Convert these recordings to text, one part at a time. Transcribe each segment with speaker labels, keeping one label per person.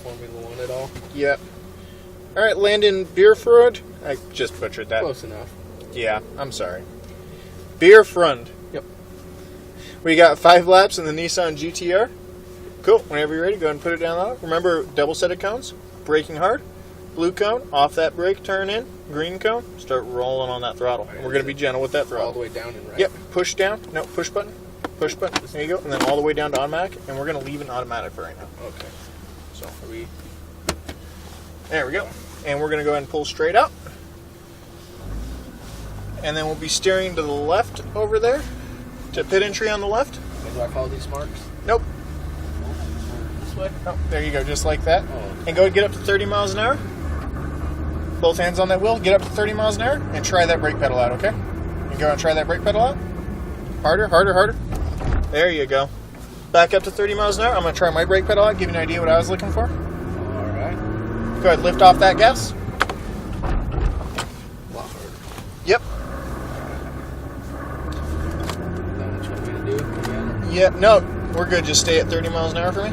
Speaker 1: Formula One at all?
Speaker 2: Yep. All right, Landon Bierfrund. I just butchered that.
Speaker 1: Close enough.
Speaker 2: Yeah, I'm sorry. Bierfrund.
Speaker 1: Yep.
Speaker 2: We got 5 laps in the Nissan GTR. Cool. Whenever you're ready, go ahead and put it down low. Remember, double set of cones. Braking hard. Blue cone. Off that brake. Turn in. Green cone. Start rolling on that throttle. And we're going to be gentle with that throttle.
Speaker 1: All the way down and right?
Speaker 2: Yep. Push down. No, push button. Push button. There you go. And then all the way down to automatic. And we're going to leave it automatic for right now.
Speaker 1: Okay. So are we...
Speaker 2: There we go. And we're going to go ahead and pull straight up. And then we'll be steering to the left over there. To pit entry on the left.
Speaker 1: Do I follow these marks?
Speaker 2: Nope.
Speaker 1: This way?
Speaker 2: Oh, there you go, just like that.
Speaker 1: Oh.
Speaker 2: And go and get up to 30 miles an hour. Both hands on that wheel, get up to 30 miles an hour, and try that brake pedal out, okay? And go and try that brake pedal out. Harder, harder, harder. There you go. Back up to 30 miles an hour. I'm going to try my brake pedal out, give you an idea what I was looking for.
Speaker 1: All right.
Speaker 2: Go ahead, lift off that gas.
Speaker 1: A lot harder.
Speaker 2: Yep.
Speaker 1: Is that what you want me to do? Again?
Speaker 2: Yep, no, we're good. Just stay at 30 miles an hour for me.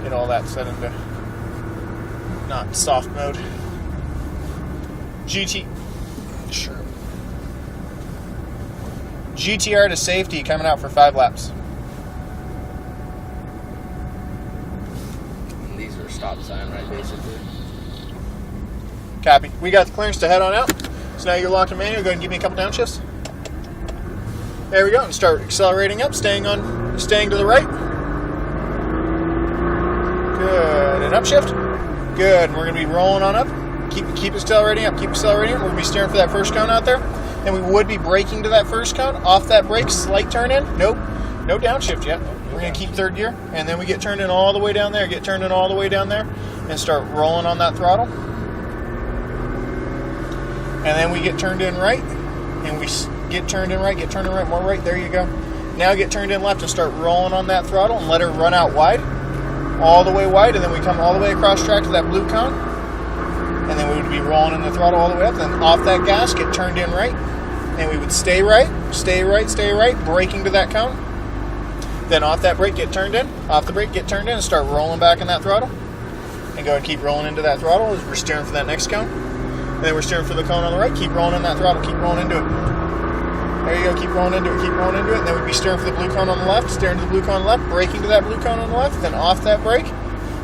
Speaker 2: Get all that set into not soft mode. Sure. GTR to safety coming out for 5 laps.
Speaker 1: And these are stop sign, right, basically?
Speaker 2: Copy. We got the clearance to head on out. So now you're locked in manual. Go ahead and give me a couple downshifts. There we go. And start accelerating up, staying to the right. Good. And upshift. Good. And we're going to be rolling on up. Keep accelerating up. Keep accelerating up. We're going to be steering for that first cone out there. And we would be braking to that first cone. Off that brake, slight turn in. Nope. No downshift yet. We're going to keep third gear. And then we get turned in all the way down there. Get turned in all the way down there. And start rolling on that throttle. And then we get turned in right. And we get turned in right. Get turned in right. More right. There you go. Now get turned in left and start rolling on that throttle. And let her run out wide. All the way wide. And then we come all the way across track to that blue cone. And then we would be rolling in the throttle all the way up. Then off that gas, get turned in right. And we would stay right, braking to that cone. Then off that brake, get turned in. Off the brake, get turned in, and start rolling back in that throttle. And go and keep rolling into that throttle as we're steering for that next cone. And then we're steering for the cone on the right. Keep rolling in that throttle. Keep rolling into it. There you go. Keep rolling into it. Keep rolling into it. And then we'd be steering for the blue cone on the left. Steering to the blue cone on the left. Braking to that blue cone on the left. Then off that brake.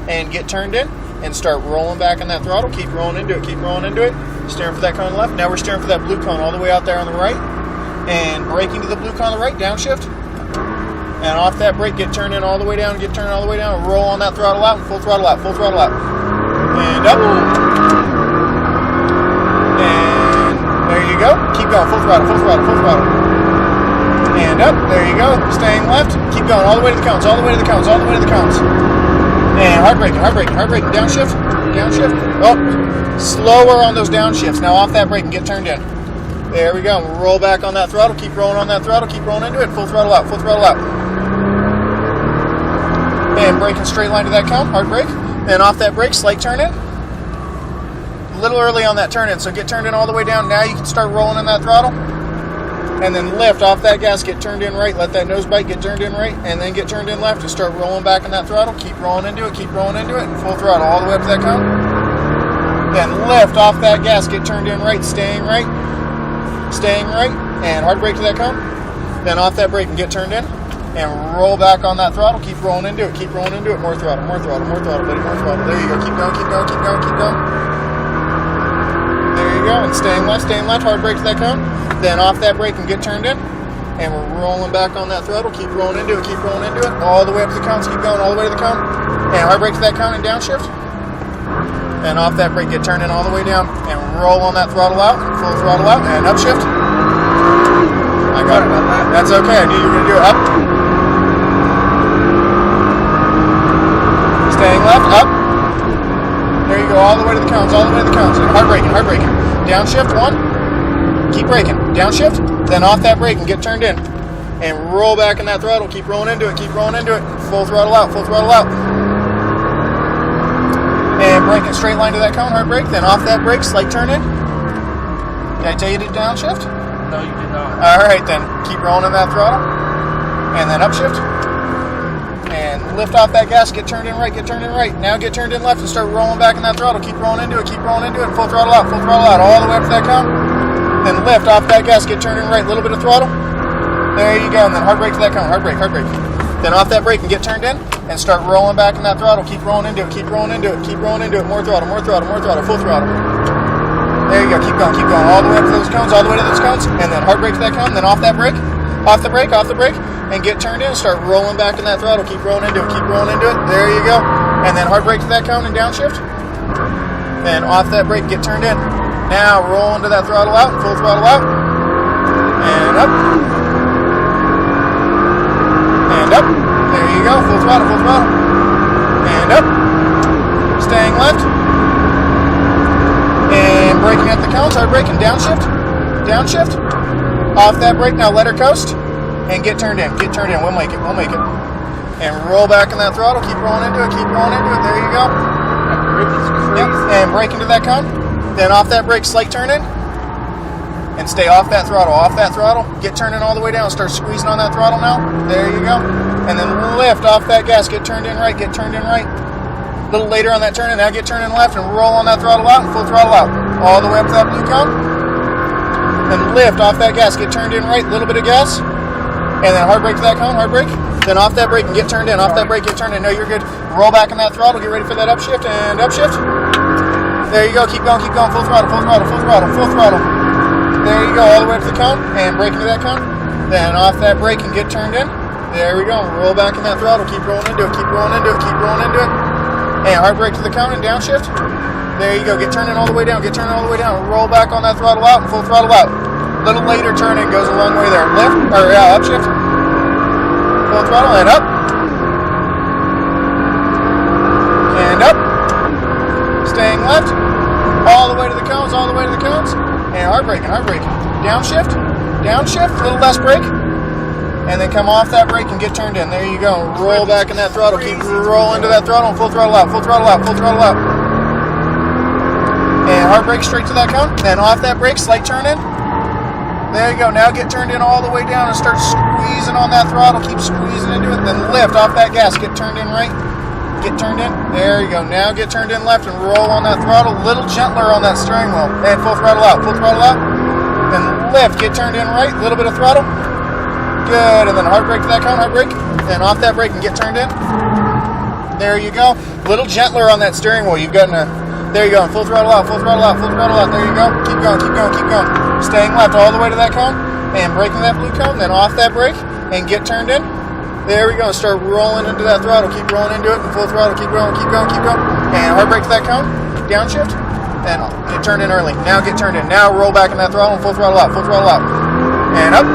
Speaker 2: And get turned in. And start rolling back in that throttle. Keep rolling into it. Keep rolling into it. Steering for that cone on the left. Now we're steering for that blue cone all the way out there on the right. And braking to the blue cone on the right. Downshift. And off that brake, get turned in all the way down. Get turned all the way down. Roll on that throttle out. And full throttle out. Full throttle out. And up. And there you go. Keep going. Full throttle. Full throttle. Full throttle. And up. There you go. Staying left. Keep going all the way to the cones. All the way to the cones. All the way to the cones. And hard braking, downshift. Oh, slower on those downshifts. Now off that brake and get turned in. There we go. We'll roll back on that throttle. Keep rolling on that throttle. Keep rolling into it. Full throttle out. Full throttle out. And braking straight line to that cone. Hard brake. Then off that brake, slight turn in. A little early on that turn in, so get turned in all the way down. Now you can start rolling in that throttle. And then lift off that gas, get turned in right, let that nose bite get turned in right, and then get turned in left and start rolling back on that throttle. Keep rolling into it, full throttle all the way up to that cone. Then lift off that gas, get turned in right, staying right, and hard brake to that cone. Then off that brake and get turned in, and roll back on that throttle. Keep rolling into it, more throttle, buddy, more throttle. There you go, keep going. There you go, and staying left, hard brake to that cone. Then off that brake and get turned in. And we're rolling back on that throttle. Keep rolling into it. All the way up to the cones. Keep going all the way to the cone. And hard brake to that cone and downshift. And off that brake, get turned in all the way down. And roll on that throttle out. Full throttle out. And upshift. I got it. That's okay. I knew you were going to do it. Up. Staying left. Up. There you go. All the way to the cones. And hard braking. Downshift. 1. Keep braking. Downshift. Then off that brake and get turned in. And roll back in that throttle. Keep rolling into it. Full throttle out. And braking straight line to that cone. Hard brake. Then off that brake. Slight turn in. Did I tell you to downshift?
Speaker 1: No, you did not.
Speaker 2: Alright then. Keep rolling in that throttle. And then upshift. And and lift off that gas, get turned in right, get turned in right. Now get turned in left and start rolling back in that throttle. Keep rolling into it, keep rolling into it, full throttle out, all the way up to that count. Then lift off that gas, get turned in right, a little bit of throttle. There you go, and then hard brake to that count, hard brake. Then off that brake and get turned in and start rolling back in that throttle. Keep rolling into it, keep rolling into it, keep rolling into it. More throttle, full throttle. There you go, keep going, all the way up to those cones, and then hard brake to that count, and then off that brake, off the brake, and get turned in, start rolling back in that throttle, keep rolling into it, there you go, and then hard brake to that count and downshift, then off that brake, get turned in, now roll into that throttle out, full throttle out, and up, there you go, full throttle, and up, staying left, and braking at the cones, hard braking, downshift, off that brake, now let her coast, and get turned in, we'll make it, and roll back in that throttle, keep rolling into it, there you go, yep. And brake into that cone, then off that brake, slight turn in, and stay off that throttle, get turning all the way down, start squeezing on that throttle now, there you go, and then lift off that gas, get turned in right, a little later on that turn, and now get turning left and roll on that throttle out and full throttle out, all the way up to that blue cone, then lift off that gas, get turned in right, a little bit of gas, and then hard brake to that cone, then off that brake and get turned in, no, you're good, roll back on that throttle, get ready for that upshift, and upshift, there you go, keep going, full throttle, there you go, all the way up to the cone, and brake into that cone, then off that brake and get turned in, there we go, roll back in that throttle, keep rolling into it, and hard brake to the cone and downshift, there you go, get turning all the way down, roll back on that throttle out and full throttle out, a little later turning goes a long way there, upshift, full throttle, and up, staying left, all the way to the cones, and hard braking, downshift, a little less brake, and then come off that brake and get turned in, there you go, roll back in that throttle, keep rolling to that throttle, and full throttle out, and hard brake straight to that cone, then off that brake, slight turn in, there you go, now get turned in all the way down and start squeezing on that throttle, keep squeezing into it, then lift off that gas, get turned in right, there you go, now get turned in left and roll on that throttle, a little gentler on that steering wheel, and full throttle out, then lift, get turned in right, a little bit of throttle, good, and then hard brake to that cone, then off that brake and get turned in, there you go, a little gentler on that steering wheel, you've gotten there you go, and full throttle out, there you go, keep going, staying left all the way to that cone, and braking that blue cone, then off that brake, and get turned in, there we go, start rolling into that throttle, keep rolling into it, and full throttle, keep going, and hard brake to that cone, downshift, and get turned in early, now get turned in, now roll back in that throttle, and full throttle out, and up,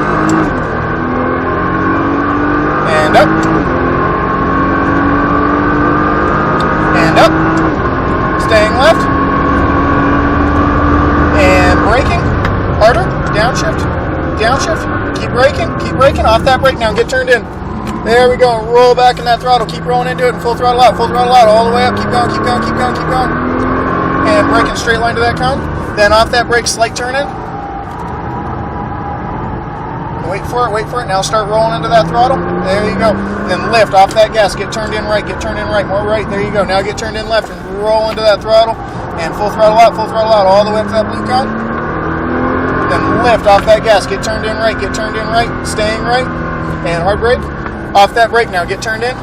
Speaker 2: and up, staying left, and braking, harder, downshift, keep braking, off that brake now, get turned in, there we go, roll back in that throttle, keep rolling into it, and full throttle out, all the way up, keep going, and braking straight line to that cone, then off that brake, slight turn in, wait for it, now start rolling into that throttle, there you go, then lift off that gas, get turned in right, more right, there you go, now get turned in left and roll into that throttle, and full throttle out, all the way up to that blue cone, then lift off that gas, get turned in right, staying right, and hard brake, off that brake now, get turned in,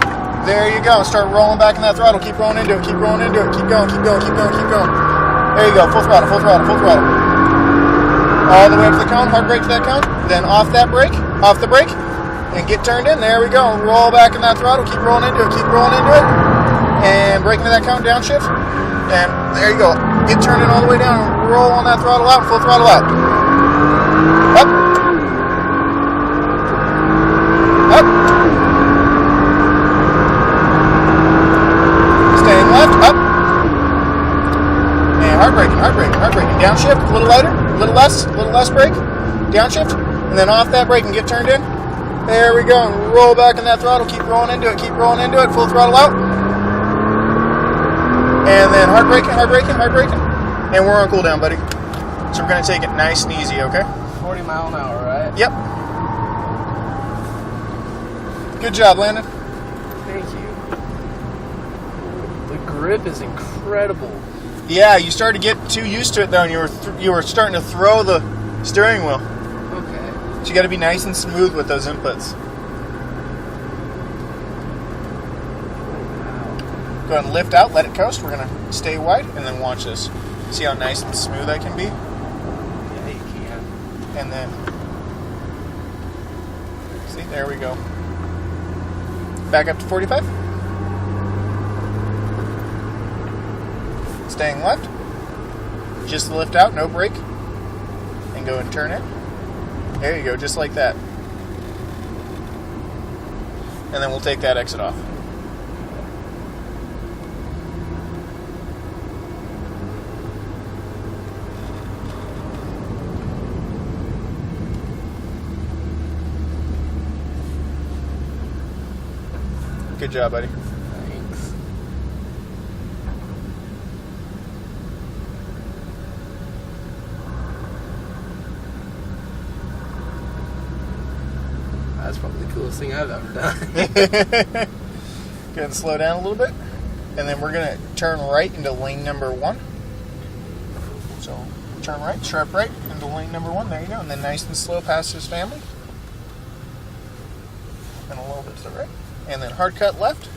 Speaker 2: there you go, start rolling back in that throttle, keep rolling into it, keep going, there you go, full throttle, all the way up to the cone, hard brake to that cone, then off the brake, and get turned in, there we go, roll back in that throttle, keep rolling into it, and braking to that cone, downshift, and there you go, get turned in all the way down, and roll on that throttle out, full throttle out, up, staying left, up, and hard braking, downshift, a little lighter, a little less brake, downshift, and then off that brake and get turned in, there we go, and roll back in that throttle, keep rolling into it, full throttle out, and then hard braking, and we're on cooldown, buddy. So we're going to take it nice and easy, okay?
Speaker 1: 40 mile an hour, right?
Speaker 2: Yep. Good job, Landon.
Speaker 1: Thank you. grip is incredible.
Speaker 2: Yeah, you started to get too used to it though, and you were starting to throw the steering wheel.
Speaker 1: Okay.
Speaker 2: So you got to be nice and smooth with those inputs. Go ahead and lift out, let it coast. We're gonna stay wide, and then watch this. See how nice and smooth I can be,
Speaker 1: Yeah, you can.
Speaker 2: and then see, there we go. Back up to 45. Staying left. Just lift out, no brake. And go and turn it. There you go, just like that. And then we'll take that exit off. Good job, buddy.
Speaker 1: Thanks. That's probably the coolest thing I've ever done.
Speaker 2: Go ahead and slow down a little bit. And then we're going to turn right into lane number 1. So turn right, sharp right into lane number 1. There you go. And then nice and slow past his family. And a little bit to the right. And then hard cut left.